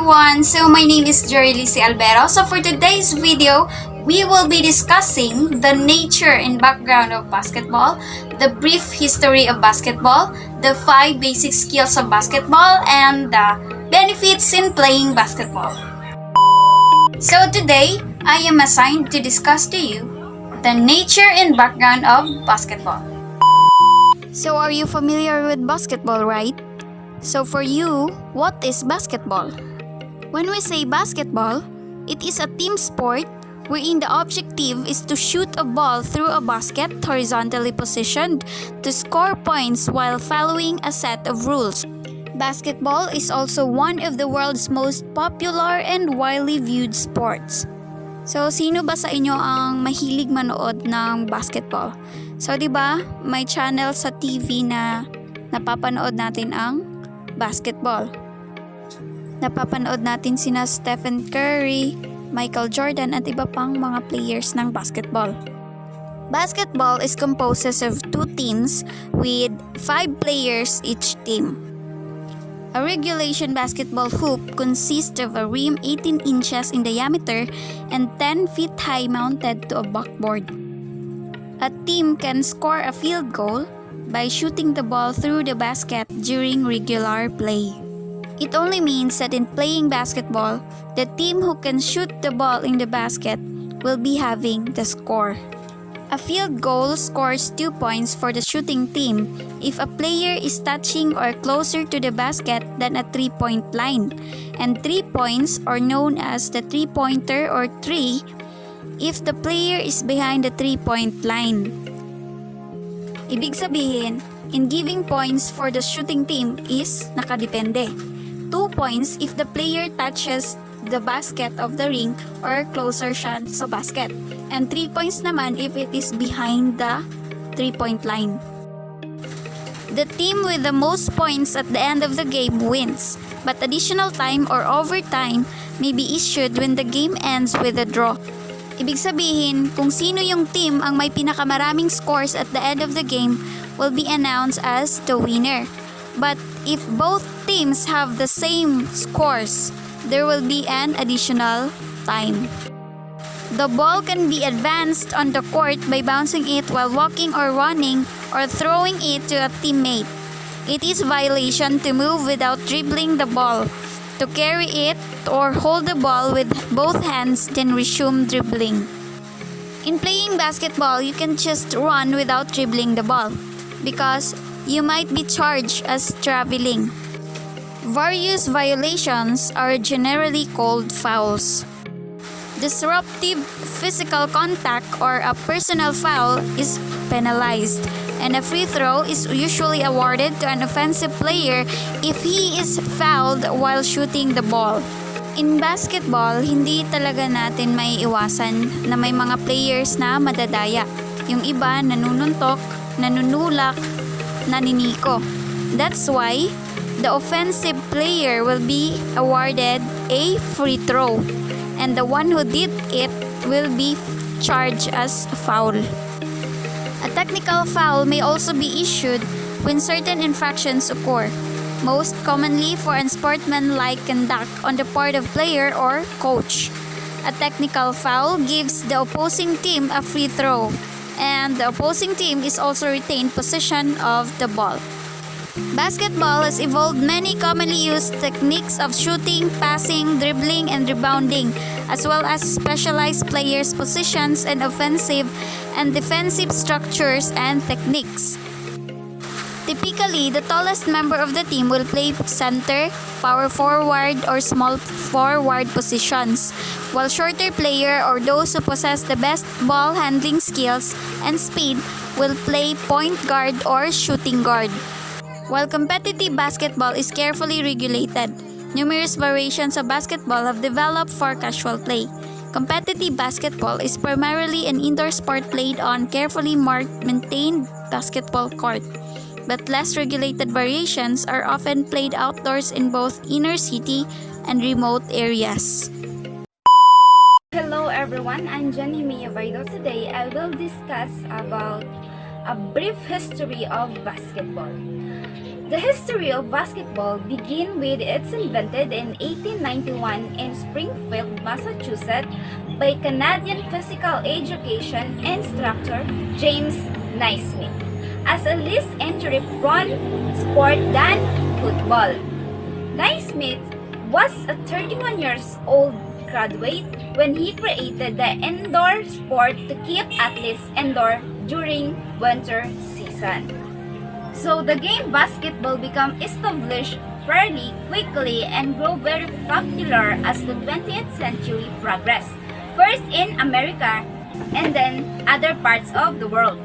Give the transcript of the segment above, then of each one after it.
everyone! So my name is Jorylice Albero. So for today's video, we will be discussing the nature and background of basketball, the brief history of basketball, the 5 basic skills of basketball, and the benefits in playing basketball. So today, I am assigned to discuss to you the nature and background of basketball. So are you familiar with basketball, right? So for you, what is basketball? When we say basketball, it is a team sport wherein the objective is to shoot a ball through a basket horizontally positioned to score points while following a set of rules. Basketball is also one of the world's most popular and widely viewed sports. So, sino ba sa inyo ang mahilig manood ng basketball? So, di ba, may channel sa TV na napapanood natin ang basketball. Napapanood natin sina Stephen Curry, Michael Jordan at iba pang mga players ng basketball. Basketball is composed of 2 teams with 5 players each team. A regulation basketball hoop consists of a rim 18 inches in diameter and 10 feet high mounted to a backboard. A team can score a field goal by shooting the ball through the basket during regular play. It only means that in playing basketball, the team who can shoot the ball in the basket will be having the score. A field goal scores 2 points for the shooting team if a player is touching or closer to the basket than a 3-point line, and 3 points are known as the 3-pointer or 3 if the player is behind the 3-point line. Ibig sabihin, in giving points for the shooting team is nakadepende. 2 points if the player touches the basket of the ring or closer siya sa basket. And 3 points naman if it is behind the 3-point line. The team with the most points at the end of the game wins, but additional time or overtime may be issued when the game ends with a draw. Ibig sabihin, kung sino yung team ang may pinakamaraming scores at the end of the game will be announced as the winner. But if both teams have the same scores, there will be an additional time. The ball can be advanced on the court by bouncing it while walking or running or throwing it to a teammate. It is violation to move without dribbling the ball, to carry it or hold the ball with both hands then resume dribbling. In playing basketball, you can just run without dribbling the ball because you might be charged as traveling. Various violations are generally called fouls. Disruptive physical contact or a personal foul is penalized, and a free throw is usually awarded to an offensive player if he is fouled while shooting the ball. In basketball, hindi talaga natin may iwasan na may mga players na madadaya. Yung iba nanununtok, nanunulak, naniniko. That's why the offensive player will be awarded a free throw, and the one who did it will be charged as a foul. A technical foul may also be issued when certain infractions occur, most commonly for unsportsmanlike conduct on the part of player or coach. A technical foul gives the opposing team a free throw, and the opposing team is also retained possession of the ball. Basketball has evolved many commonly used techniques of shooting, passing, dribbling, and rebounding, as well as specialized players' positions and offensive and defensive structures and techniques. Typically, the tallest member of the team will play center, power forward, or small forward positions, while shorter player or those who possess the best ball handling skills and speed will play point guard or shooting guard. While competitive basketball is carefully regulated, numerous variations of basketball have developed for casual play. Competitive basketball is primarily an indoor sport played on carefully marked, maintained basketball court, but less regulated variations are often played outdoors in both inner city and remote areas. Hello everyone, I'm Jenny Miyabaydo. Today I will discuss about a brief history of basketball. The history of basketball begins with its invented in 1891 in Springfield, Massachusetts by Canadian physical education instructor James Naismith as a less injury-prone sport than football. Naismith was a 31 years old graduate when he created the indoor sport to keep athletes indoor during winter season. So the game basketball became established fairly quickly and grew very popular as the 20th century progressed, first in America and then other parts of the world.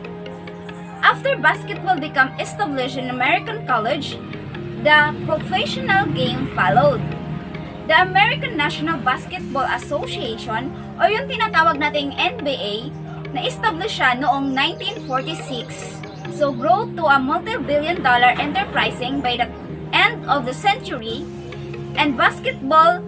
After basketball became established in American college, the professional game followed. The American National Basketball Association o yung tinatawag nating NBA, na-establish siya noong 1946. So grow to a multi-billion dollar enterprising by the end of the century, and basketball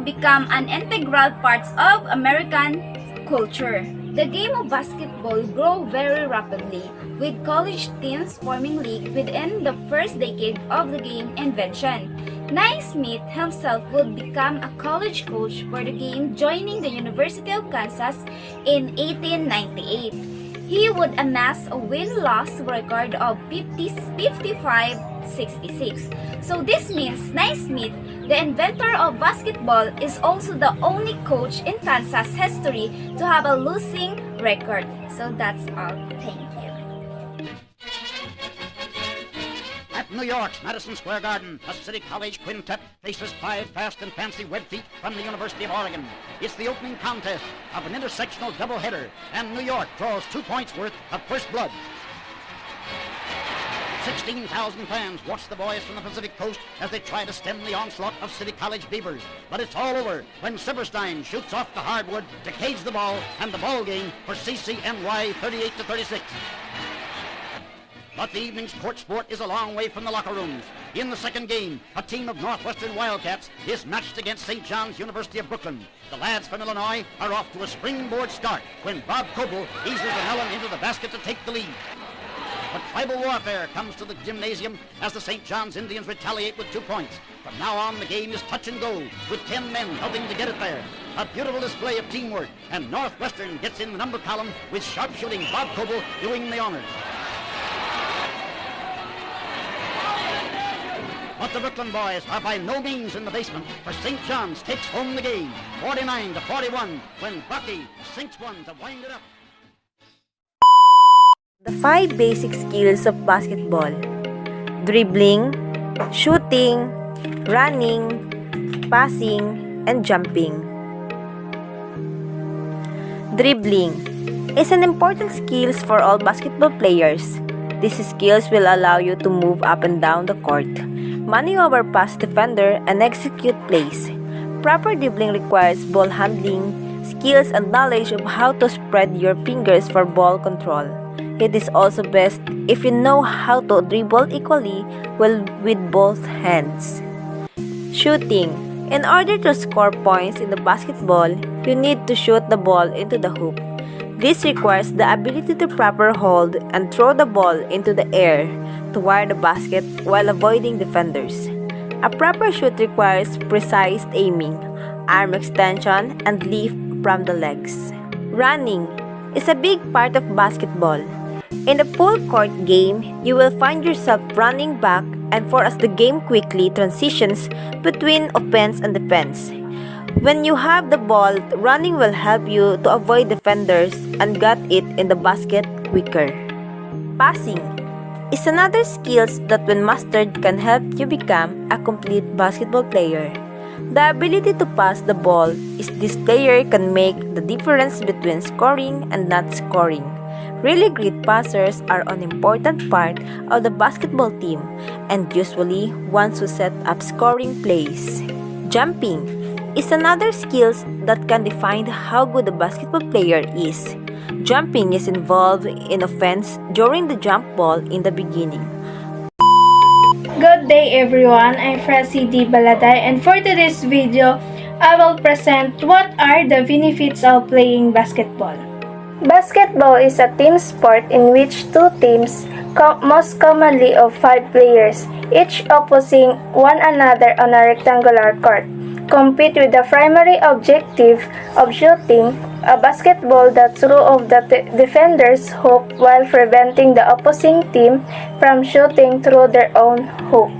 became an integral part of American culture. The game of basketball grew very rapidly, with college teams forming league within the first decade of the game invention. Naismith himself would become a college coach for the game, joining the University of Kansas in 1898. He would amass a win-loss record of 55-66. So this means Naismith, the inventor of basketball, is also the only coach in Kansas history to have a losing record. So that's all. Thank you. At New York's Madison Square Garden, a City College quintet faces 5 fast and fancy web feet from the University of Oregon. It's the opening contest of an intersectional doubleheader, and New York draws 2 points worth of first blood. 16,000 fans watch the boys from the Pacific Coast as they try to stem the onslaught of City College Beavers. But it's all over when Silverstein shoots off the hardwood to cage the ball, and the ball game for CCNY 38-36. But the evening's court sport is a long way from the locker rooms. In the second game, a team of Northwestern Wildcats is matched against St. John's University of Brooklyn. The lads from Illinois are off to a springboard start when Bob Coble eases the melon into the basket to take the lead. But tribal warfare comes to the gymnasium as the St. John's Indians retaliate with 2 points. From now on, the game is touch and go, with 10 men helping to get it there. A beautiful display of teamwork, and Northwestern gets in the number column with sharpshooting Bob Coble doing the honors. But the Brooklyn boys are by no means in the basement, for St. John's takes home the game, 49-41, when Bucky sinks one to wind it up. The 5 basic skills of basketball: dribbling, shooting, running, passing, and jumping. Dribbling is an important skill for all basketball players. These skills will allow you to move up and down the court, maneuver past defender, and execute plays. Proper dribbling requires ball handling, skills, and knowledge of how to spread your fingers for ball control. It is also best if you know how to dribble equally well with both hands. Shooting. In order to score points in the basketball, you need to shoot the ball into the hoop. This requires the ability to proper hold and throw the ball into the air toward the basket while avoiding defenders. A proper shoot requires precise aiming, arm extension, and lift from the legs. Running is a big part of basketball. In the full court game, you will find yourself running back and forth as the game quickly transitions between offense and defense. When you have the ball, running will help you to avoid defenders and get it in the basket quicker. Passing is another skill that when mastered can help you become a complete basketball player. The ability to pass the ball is this player can make the difference between scoring and not scoring. Really great passers are an important part of the basketball team and usually ones who set up scoring plays. Jumping is another skill that can define how good a basketball player is. Jumping is involved in offense during the jump ball in the beginning. Good day everyone, I'm Francie D. Baladay, and for today's video, I will present what are the benefits of playing basketball. Basketball is a team sport in which two teams, most commonly of 5 players, each opposing one another on a rectangular court, compete with the primary objective of shooting a basketball that through of the defender's hoop while preventing the opposing team from shooting through their own hoop.